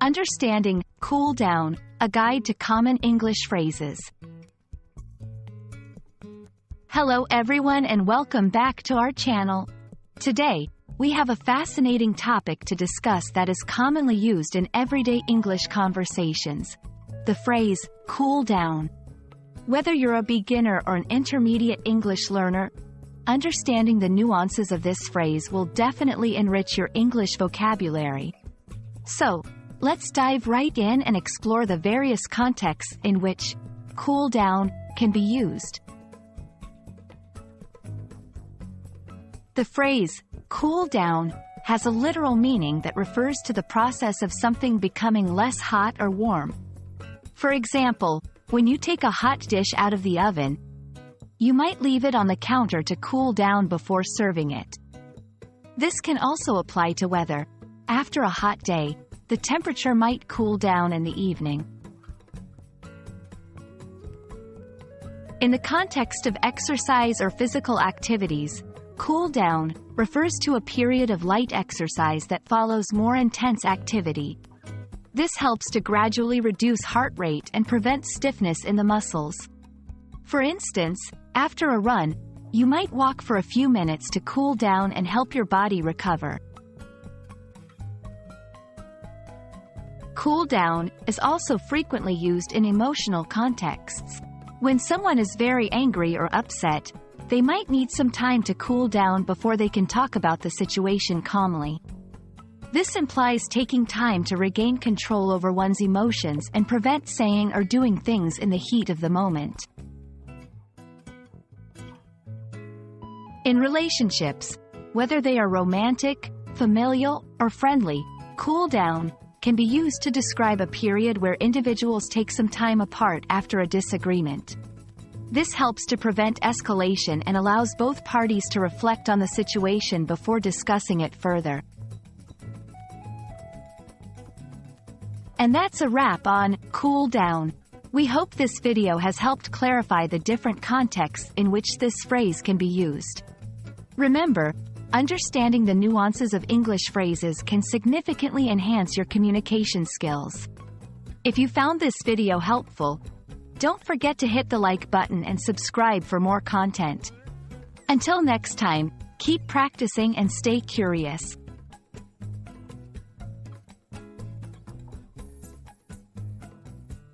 Understanding cool down, a guide to common English phrases. Hello everyone and welcome back to our channel. Today, we have a fascinating topic to discuss that is commonly used in everyday English conversations. The phrase, cool down. Whether you're a beginner or an intermediate English learner, understanding the nuances of this phrase will definitely enrich your English vocabulary. So, let's dive right in and explore the various contexts in which cool down can be used. The phrase, cool down, has a literal meaning that refers to the process of something becoming less hot or warm. For example, when you take a hot dish out of the oven, you might leave it on the counter to cool down before serving it. This can also apply to weather. After a hot day, the temperature might cool down in the evening. In the context of exercise or physical activities, cool down refers to a period of light exercise that follows more intense activity. This helps to gradually reduce heart rate and prevent stiffness in the muscles. For instance, after a run, you might walk for a few minutes to cool down and help your body recover. Cool down is also frequently used in emotional contexts. When someone is very angry or upset, they might need some time to cool down before they can talk about the situation calmly. This implies taking time to regain control over one's emotions and prevent saying or doing things in the heat of the moment. In relationships, whether they are romantic, familial, or friendly, cool down can be used to describe a period where individuals take some time apart after a disagreement. This helps to prevent escalation and allows both parties to reflect on the situation before discussing it further. And that's a wrap on cool down. We hope this video has helped clarify the different contexts in which this phrase can be used. Remember, understanding the nuances of English phrases can significantly enhance your communication skills. If you found this video helpful, don't forget to hit the like button and subscribe for more content. Until next time, keep practicing and stay curious.